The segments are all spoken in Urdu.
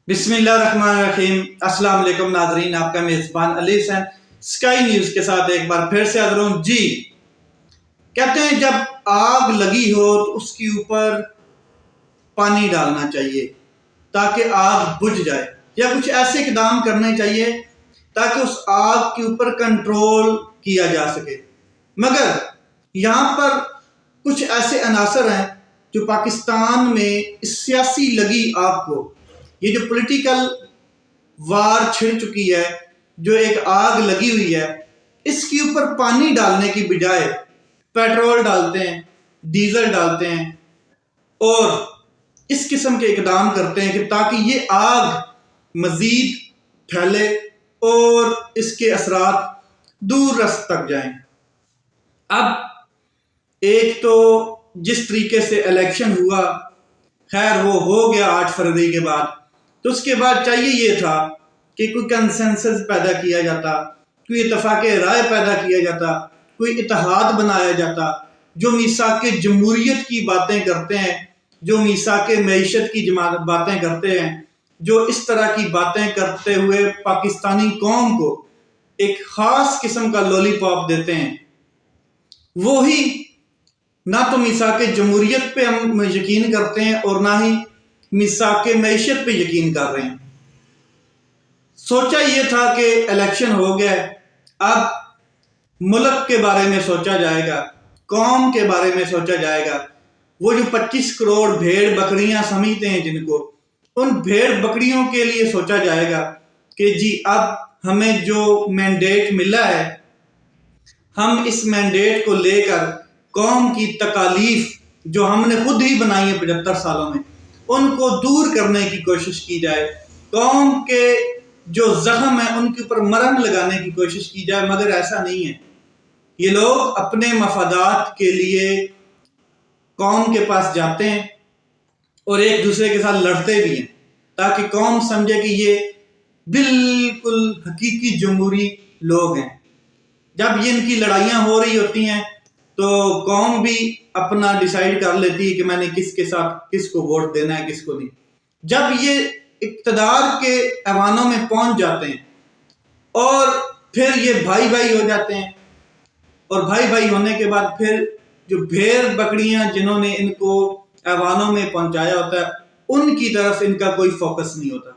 بسم اللہ الرحمن الرحیم۔ السلام علیکم ناظرین، آپ کا میزبان علی حسین اسکائی نیوز کے ساتھ ایک بار پھر سے حاضر ہوں۔ جی کہتے ہیں جب آگ لگی ہو تو اس کے اوپر پانی ڈالنا چاہیے تاکہ آگ بجھ جائے، یا کچھ ایسے اقدام کرنے چاہیے تاکہ اس آگ کے اوپر کنٹرول کیا جا سکے۔ مگر یہاں پر کچھ ایسے عناصر ہیں جو پاکستان میں اس سیاسی لگی آگ کو، یہ جو پولیٹیکل وار چھڑ چکی ہے، جو ایک آگ لگی ہوئی ہے، اس کے اوپر پانی ڈالنے کی بجائے پیٹرول ڈالتے ہیں، ڈیزل ڈالتے ہیں اور اس قسم کے اقدام کرتے ہیں کہ تاکہ یہ آگ مزید پھیلے اور اس کے اثرات دور رس تک جائیں۔ اب ایک تو جس طریقے سے الیکشن ہوا، خیر وہ ہو گیا 8 فروری کے بعد، تو اس کے بعد چاہیے یہ تھا کہ کوئی کنسنسس پیدا کیا جاتا، کوئی اتفاق رائے پیدا کیا جاتا، کوئی اتحاد بنایا جاتا، جو میثاق جمہوریت کی باتیں کرتے ہیں، جو میثاق معیشت کی باتیں کرتے ہیں، جو اس طرح کی باتیں کرتے ہوئے پاکستانی قوم کو ایک خاص قسم کا لولی پاپ دیتے ہیں، وہی نہ تو میثاق جمہوریت پہ ہم یقین کرتے ہیں اور نہ ہی میثاق معیشت پہ یقین کر رہے ہیں۔ سوچا یہ تھا کہ الیکشن ہو گیا، اب ملک کے بارے میں سوچا جائے گا، قوم کے بارے میں سوچا جائے گا۔ وہ جو 25 کروڑ بھیڑ بکریاں سمجھتے ہیں جن کو، ان بھیڑ بکریوں کے لیے سوچا جائے گا کہ جی اب ہمیں جو مینڈیٹ ملا ہے، ہم اس مینڈیٹ کو لے کر قوم کی تکالیف جو ہم نے خود ہی بنائی ہے 75 سالوں میں، ان کو دور کرنے کی کوشش کی جائے، قوم کے جو زخم ہیں ان کے اوپر مرہم لگانے کی کوشش کی جائے۔ مگر ایسا نہیں ہے، یہ لوگ اپنے مفادات کے لیے قوم کے پاس جاتے ہیں اور ایک دوسرے کے ساتھ لڑتے بھی ہیں تاکہ قوم سمجھے کہ یہ بالکل حقیقی جمہوری لوگ ہیں۔ جب یہ ان کی لڑائیاں ہو رہی ہوتی ہیں تو قوم بھی اپنا ڈیسائیڈ کر لیتی ہے کہ میں نے کس کے ساتھ کس کو ووٹ دینا ہے، کس کو نہیں۔ جب یہ اقتدار کے ایوانوں میں پہنچ جاتے ہیں اور پھر یہ بھائی بھائی ہو جاتے ہیں، اور بھائی بھائی ہونے کے بعد پھر جو بھیڑ بکریاں جنہوں نے ان کو ایوانوں میں پہنچایا ہوتا ہے، ان کی طرف ان کا کوئی فوکس نہیں ہوتا۔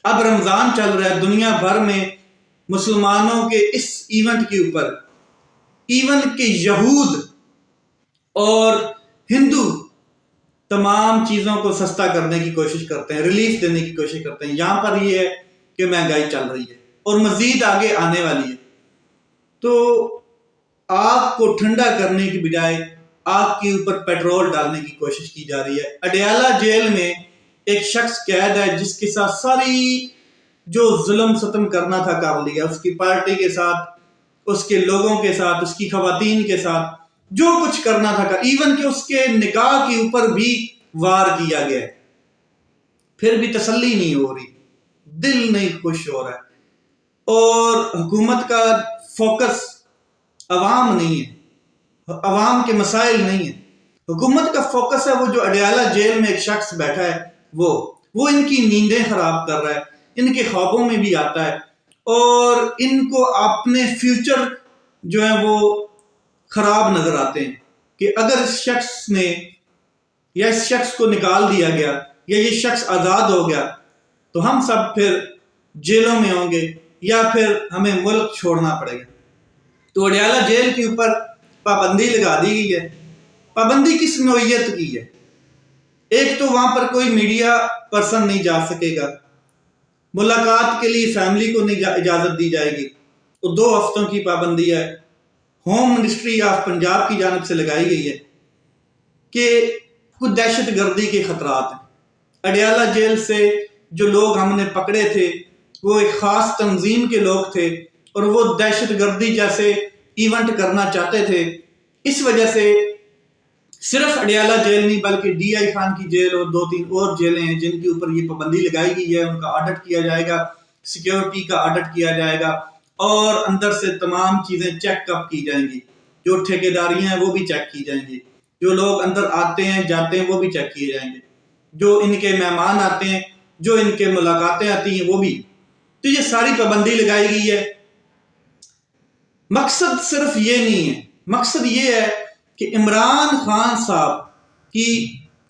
اب رمضان چل رہا ہے، دنیا بھر میں مسلمانوں کے اس ایونٹ کے اوپر ایون کہ یہود اور ہندو تمام چیزوں کو سستا کرنے کی کوشش کرتے ہیں، ریلیف دینے کی کوشش کرتے ہیں۔ یہاں پر یہ ہے کہ مہنگائی چل رہی ہے اور مزید آگے آنے والی ہے، تو آگ کو ٹھنڈا کرنے کی بجائے آگ کے اوپر پیٹرول ڈالنے کی کوشش کی جا رہی ہے۔ اڈیالہ جیل میں ایک شخص قید ہے جس کے ساتھ ساری جو ظلم ستم کرنا تھا کر لیا، اس کی پارٹی کے ساتھ، اس کے لوگوں کے ساتھ، اس کی خواتین کے ساتھ جو کچھ کرنا تھا، ایون کہ اس کے نکاح کے اوپر بھی وار کیا گیا ہے۔ پھر بھی تسلی نہیں ہو رہی، دل نہیں خوش ہو رہا ہے، اور حکومت کا فوکس عوام نہیں ہے، عوام کے مسائل نہیں ہے۔ حکومت کا فوکس ہے وہ جو اڈیالہ جیل میں ایک شخص بیٹھا ہے، وہ ان کی نیندیں خراب کر رہا ہے، ان کے خوابوں میں بھی آتا ہے اور ان کو اپنے فیوچر جو ہے وہ خراب نظر آتے ہیں کہ اگر اس شخص نے یا اس شخص کو نکال دیا گیا یا یہ شخص آزاد ہو گیا تو ہم سب پھر جیلوں میں ہوں گے یا پھر ہمیں ملک چھوڑنا پڑے گا۔ تو اڈیالہ جیل کے اوپر پابندی لگا دی گئی ہے۔ پابندی کس نوعیت کی ہے؟ ایک تو وہاں پر کوئی میڈیا پرسن نہیں جا سکے گا، ملاقات کے لیے فیملی کو نہیں اجازت دی جائے گی، تو 2 ہفتوں کی پابندی ہے۔ ہوم منسٹری آف پنجاب کی جانب سے لگائی گئی ہے کہ کچھ دہشت گردی کے خطرات ہیں۔ اڈیالہ جیل سے جو لوگ ہم نے پکڑے تھے وہ ایک خاص تنظیم کے لوگ تھے اور وہ دہشت گردی جیسے ایونٹ کرنا چاہتے تھے۔ اس وجہ سے صرف اڈیالہ جیل نہیں بلکہ ڈی آئی خان کی جیل اور 2-3 اور جیلیں ہیں جن کے اوپر یہ پابندی لگائی گئی ہے، ان کا آڈٹ کیا جائے گا، سیکیورٹی کا آڈٹ کیا جائے گا اور اندر سے تمام چیزیں چیک اپ کی جائیں گی۔ جو ٹھیکیداریاں ہیں وہ بھی چیک کی جائیں گی، جو لوگ اندر آتے ہیں جاتے ہیں وہ بھی چیک کیے جائیں گے، جو ان کے مہمان آتے ہیں جو ان کے ملاقاتیں آتی ہیں وہ بھی، تو یہ ساری پابندی لگائی گئی ہے۔ مقصد صرف یہ نہیں ہے، مقصد یہ ہے کہ عمران خان صاحب کی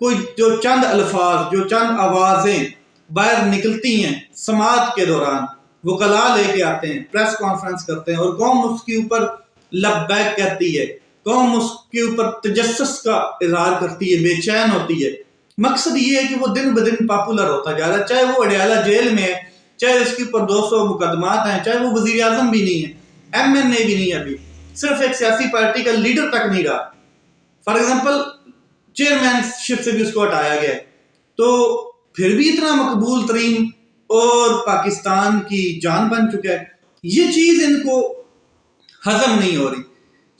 کوئی جو چند الفاظ، جو چند آوازیں باہر نکلتی ہیں سماعت کے دوران، وکلاء لے کے آتے ہیں، پریس کانفرنس کرتے ہیں، اور قوم اس کے اوپر لبیک کہتی ہے، قوم اس کے اوپر تجسس کا اظہار کرتی ہے، بے چین ہوتی ہے۔ مقصد یہ ہے کہ وہ دن بدن پاپولر ہوتا جا رہا ہے، چاہے وہ اڈیالہ جیل میں ہے، چاہے اس کے اوپر 200 مقدمات ہیں، چاہے وہ وزیر اعظم بھی نہیں ہے، MNA بھی نہیں ہے، ابھی صرف ایک سیاسی پارٹی کا لیڈر تک نہیں رہا، فار ایگزامپل چیئرمین شپ سے بھی اس کو ہٹایا گیا، تو پھر بھی اتنا مقبول ترین اور پاکستان کی جان بن چکا ہے۔ یہ چیز ان کو ہضم نہیں ہو رہی۔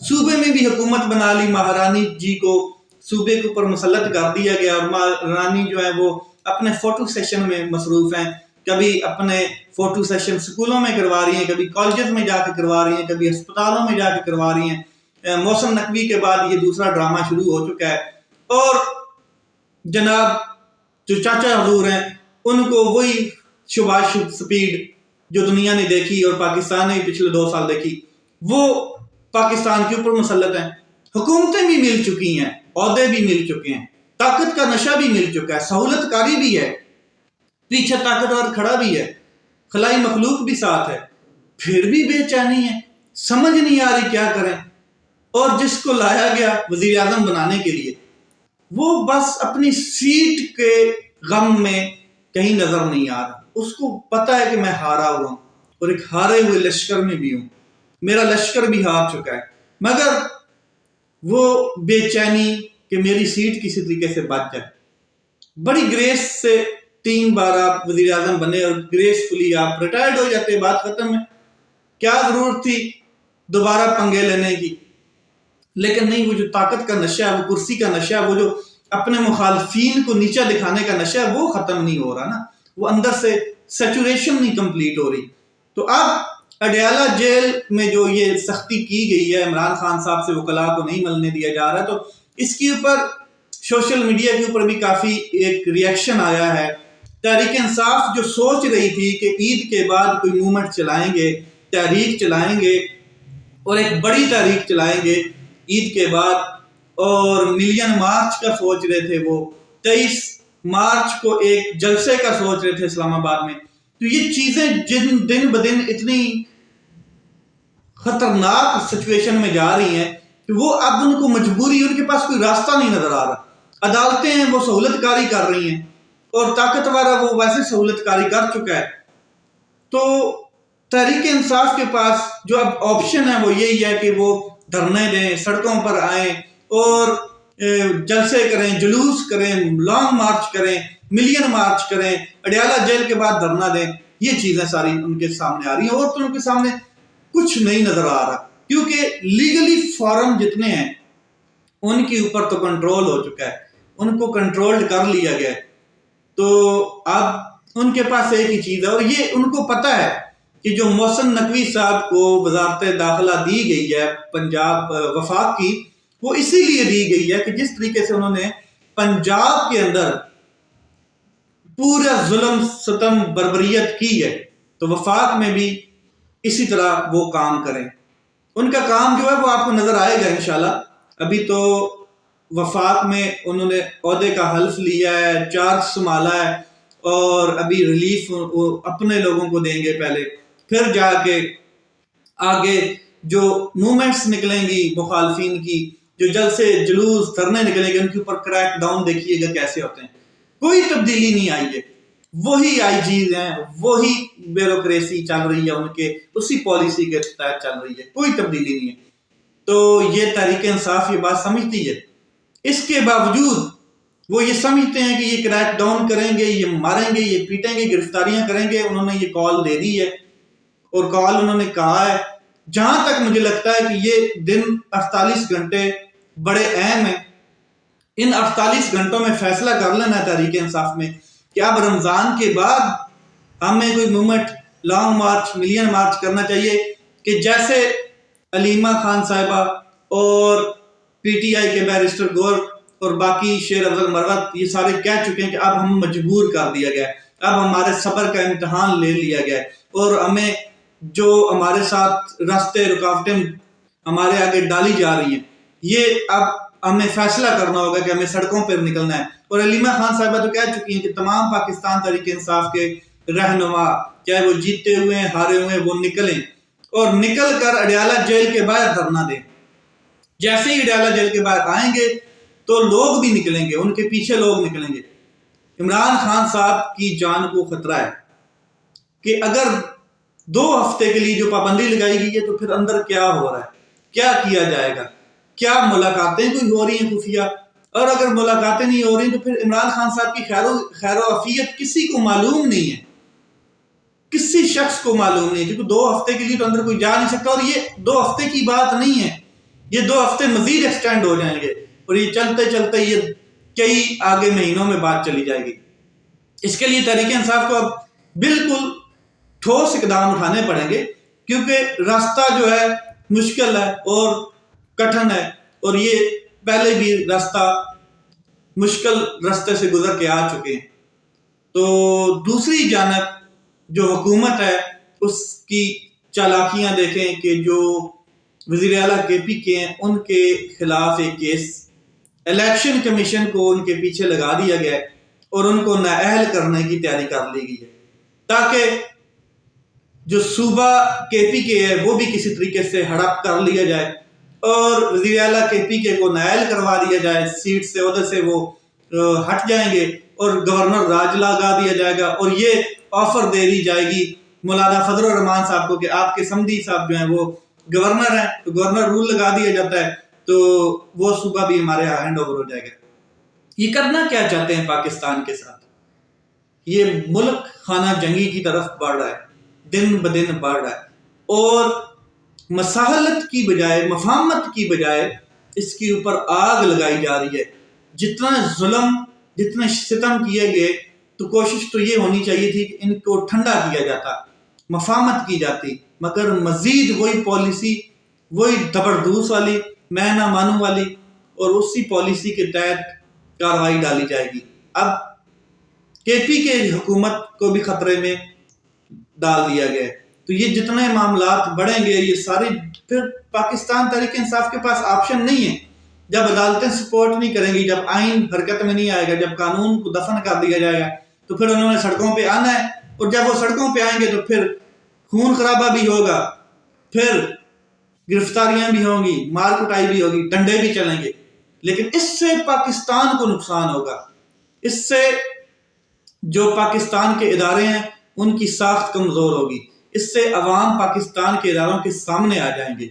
صوبے میں بھی حکومت بنا لی، مہارانی جی کو صوبے کے اوپر مسلط کر دیا گیا، اور مہارانی جو ہے وہ اپنے فوٹو سیشن میں مصروف ہیں، کبھی اپنے فوٹو سیشن سکولوں میں کروا رہی ہیں، کبھی کالجز میں جا کے کروا رہی ہیں، کبھی ہسپتالوں میں جا کے کروا رہی ہیں۔ محسن نقوی کے بعد یہ دوسرا ڈرامہ شروع ہو چکا ہے، اور جناب جو چاچا حضور ہیں ان کو وہی شباش سپیڈ جو دنیا نے دیکھی اور پاکستان نے پچھلے 2 سال دیکھی، وہ پاکستان کے اوپر مسلط ہیں۔ حکومتیں بھی مل چکی ہیں، عہدے بھی مل چکے ہیں، طاقت کا نشہ بھی مل چکا ہے، سہولت کاری بھی ہے، پیچھے طاقتور کھڑا بھی ہے، خلائی مخلوق بھی ساتھ ہے، پھر بھی بے چینی ہے، سمجھ نہیں آ رہی کیا کریں۔ اور جس کو لایا گیا وزیر اعظم بنانے کے لیے، وہ بس اپنی سیٹ کے غم میں کہیں نظر نہیں آ رہا، اس کو پتا ہے کہ میں ہارا ہوا ہوں، اور ایک ہارے ہوئے لشکر میں بھی ہوں، میرا لشکر بھی ہار چکا ہے، مگر وہ بے چینی کہ میری سیٹ کسی طریقے سے بچ جائے۔ بڑی گریس سے 3 بار آپ وزیر اعظم بنے اور گریسفلی آپ ریٹائرڈ ہو جاتے، بات ختم ہے، کیا ضرورت تھی دوبارہ پنگے لینے کی؟ لیکن نہیں، وہ جو طاقت کا نشہ ہے، وہ کرسی کا نشہ ہے، وہ جو اپنے مخالفین کو نیچا دکھانے کا نشہ ہے، وہ ختم نہیں ہو رہا نا، وہ اندر سے سیچوریشن نہیں کمپلیٹ ہو رہی۔ تو اب اڈیالہ جیل میں جو یہ سختی کی گئی ہے، عمران خان صاحب سے وکلاء کو نہیں ملنے دیا جا رہا، تو اس کے اوپر سوشل میڈیا کے اوپر بھی کافی ایک ری ایکشن آیا ہے۔ تحریک انصاف جو سوچ رہی تھی کہ عید کے بعد کوئی موومنٹ چلائیں گے، تحریک چلائیں گے، اور ایک بڑی تحریک چلائیں گے عید کے بعد، اور ملین مارچ کا سوچ رہے تھے، وہ 23 مارچ کو ایک جلسے کا سوچ رہے تھے اسلام آباد میں، تو یہ چیزیں جن دن بدن اتنی خطرناک سچویشن میں جا رہی ہیں کہ وہ اب ان کو مجبوری، ان کے پاس کوئی راستہ نہیں نظر آ رہا۔ عدالتیں ہیں وہ سہولت کاری کر رہی ہیں، اور طاقتور وہ ویسے سہولت کاری کر چکا ہے، تو تحریک انصاف کے پاس جو اب آپشن ہے وہ یہی ہے کہ وہ دھرنے دیں، سڑکوں پر آئیں اور جلسے کریں، جلوس کریں، لانگ مارچ کریں، ملین مارچ کریں، اڈیالہ جیل کے بعد دھرنا دیں۔ یہ چیزیں ساری ان کے سامنے آ رہی ہیں، اور تو ان کے سامنے کچھ نہیں نظر آ رہا، کیونکہ لیگلی فارم جتنے ہیں ان کے اوپر تو کنٹرول ہو چکا ہے، ان کو کنٹرول کر لیا گیا ہے۔ تو اب ان کے پاس ایک ہی چیز ہے، اور یہ ان کو پتہ ہے کہ جو محسن نقوی صاحب کو وزارت داخلہ دی گئی ہے پنجاب وفاق کی، وہ اسی لیے دی گئی ہے کہ جس طریقے سے انہوں نے پنجاب کے اندر پورا ظلم ستم بربریت کی ہے، تو وفاق میں بھی اسی طرح وہ کام کریں۔ ان کا کام جو ہے وہ آپ کو نظر آئے گا انشاءاللہ۔ ابھی تو وفاق میں انہوں نے عہدے کا حلف لیا ہے، چارج سنبھالا ہے، اور ابھی ریلیف اپنے لوگوں کو دیں گے پہلے، پھر جا کے آگے جو موومنٹس نکلیں گی مخالفین کی، جو جلسے جلوس دھرنے نکلیں گے، ان کے اوپر کریک ڈاؤن دیکھیے گا کیسے ہوتے ہیں۔ کوئی تبدیلی نہیں آئی ہے، وہی آئی جیز ہیں، وہی بیوروکریسی چل رہی ہے، ان کے اسی پالیسی کے تحت چل رہی ہے، کوئی تبدیلی نہیں ہے۔ تو یہ تحریک انصاف یہ بات سمجھتی ہے، اس کے باوجود وہ یہ سمجھتے ہیں کہ یہ کریک ڈاؤن کریں گے، یہ ماریں گے، یہ پیٹیں گے، گرفتاریاں کریں گے۔ انہوں نے یہ کال دے دی ہے، اور کال انہوں نے کہا ہے، جہاں تک مجھے لگتا ہے کہ یہ دن 48 گھنٹے بڑے اہم ہیں، ان 48 گھنٹوں میں فیصلہ کر لینا ہے تحریک انصاف میں کہ اب رمضان کے بعد ہمیں کوئی movement long march, million March کرنا چاہیے، کہ جیسے علیمہ خان صاحبہ اور پی ٹی آئی کے بیرسٹر گور اور باقی شیر افضل مروت یہ سارے کہہ چکے ہیں کہ اب ہم مجبور کر دیا گیا ہے، اب ہمارے صبر کا امتحان لے لیا گیا ہے، اور ہمیں جو ہمارے ساتھ راستے رکاوٹیں ہمارے آگے ڈالی جا رہی ہیں، یہ اب ہمیں فیصلہ کرنا ہوگا کہ ہمیں سڑکوں پر نکلنا ہے۔ اور علیمہ خان صاحبہ تو کہہ چکی ہیں کہ تمام پاکستان تحریک انصاف کے رہنما، چاہے وہ جیتے ہوئے ہیں ہارے ہوئے ہیں، وہ نکلیں اور نکل کر اڈیالہ جیل کے باہر دھرنا دیں۔ جیسے ہی اڈیالہ جیل کے باہر آئیں گے تو لوگ بھی نکلیں گے، ان کے پیچھے لوگ نکلیں گے۔ عمران خان صاحب کی جان کو خطرہ ہے کہ اگر 2 ہفتے کے لیے جو پابندی لگائی گئی ہے تو پھر اندر کیا ہو رہا ہے، کیا کیا جائے گا، کیا ملاقاتیں کوئی ہو رہی ہیں خفیہ، اور اگر ملاقاتیں نہیں ہو رہی تو پھر عمران خان صاحب کی خیر و عافیت کسی کو معلوم نہیں ہے، کسی شخص کو معلوم نہیں ہے، کیونکہ 2 ہفتے کے لیے تو اندر کوئی جا نہیں سکتا۔ اور یہ 2 ہفتے کی بات نہیں ہے، یہ 2 ہفتے مزید ایکسٹینڈ ہو جائیں گے، اور یہ چلتے چلتے یہ کئی آگے مہینوں میں بات چلی جائے گی۔ اس کے لیے تحریک انصاف کو اب بالکل ٹھوس اقدام اٹھانے پڑیں گے، کیونکہ راستہ جو ہے مشکل ہے اور کٹھن ہے، اور یہ پہلے بھی راستہ مشکل راستے سے گزر کے آ چکے ہیں۔ تو دوسری جانب جو حکومت ہے اس کی چالاکیاں دیکھیں کہ جو وزیر اعلیٰ کے پی کے ہیں ان کے خلاف ایک کیس الیکشن کمیشن کو ان کے پیچھے لگا دیا گیا ہے، اور ان کو نااہل کرنے کی تیاری کر لی گئی ہے، تاکہ جو صوبہ کے پی کے ہے وہ بھی کسی طریقے سے ہڑپ کر لیا جائے، اور وزیر اعلیٰ کے پی کے کو نااہل کروا دیا جائے، سیٹ سے عہدے سے وہ ہٹ جائیں گے، اور گورنر راج لگا دیا جائے گا، اور یہ آفر دے دی جائے گی مولانا فضل الرحمان صاحب کو کہ آپ کے سمدھی صاحب جو ہیں وہ گورنر ہیں، تو گورنر رول لگا دیا جاتا ہے تو وہ صوبہ بھی ہمارے یہاں ہینڈ اوور ہو جائے گا۔ یہ کرنا کیا چاہتے ہیں پاکستان کے ساتھ؟ یہ ملک خانہ جنگی کی طرف بڑھ رہا ہے، دن بدن بڑھ رہا ہے، اور مساحلت کی بجائے، مفاہمت کی بجائے اس کے اوپر آگ لگائی جا رہی ہے۔ جتنا ظلم، جتنے ستم کیے گئے، تو کوشش تو یہ ہونی چاہیے تھی کہ ان کو ٹھنڈا کیا جاتا، مفاہمت کی جاتی، مگر مزید وہی پالیسی، وہی زبردوس والی، میں نہ مانوں والی، اور اسی پالیسی کے تحت کارروائی ڈالی جائے گی۔ اب کے پی کے حکومت کو بھی خطرے میں ڈال دیا گیا ہے، تو یہ جتنے معاملات بڑھیں گے، یہ ساری پھر پاکستان تحریک انصاف کے پاس آپشن نہیں ہے۔ جب عدالتیں سپورٹ نہیں کریں گی، جب آئین حرکت میں نہیں آئے گا، جب قانون کو دفن کر دیا جائے گا، تو پھر انہوں نے سڑکوں پہ آنا ہے، اور جب وہ سڑکوں پہ آئیں گے تو پھر خون خرابہ بھی ہوگا، پھر گرفتاریاں بھی ہوں گی، مار کٹائی بھی ہوگی، ڈنڈے بھی چلیں گے، لیکن اس سے پاکستان کو نقصان ہوگا۔ اس سے جو پاکستان کے ادارے ہیں ان کی ساخت کمزور ہوگی، اس سے عوام پاکستان کے اداروں کے سامنے آ جائیں گے،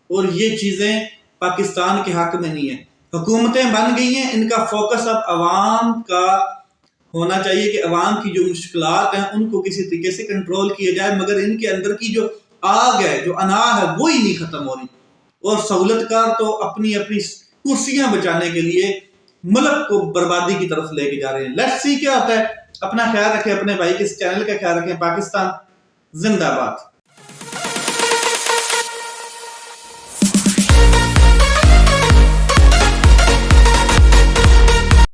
اور یہ چیزیں پاکستان کے حق میں نہیں ہیں۔ حکومتیں بن گئی ہیں، ان کا فوکس اب عوام کا ہونا چاہیے کہ عوام کی جو مشکلات ہیں ان کو کسی طریقے سے کنٹرول کیا جائے، مگر ان کے اندر کی جو آگ ہے، جو انا ہے، وہی نہیں ختم ہو رہی، اور سہولت کار تو اپنی کرسیاں بچانے کے لیے ملک کو بربادی کی طرف لے کے جا رہے ہیں۔ لیٹس سی کیا ہوتا ہے۔ اپنا خیال رکھیں، اپنے بھائی کے اس چینل کا خیال رکھیں۔ پاکستان زندہ باد۔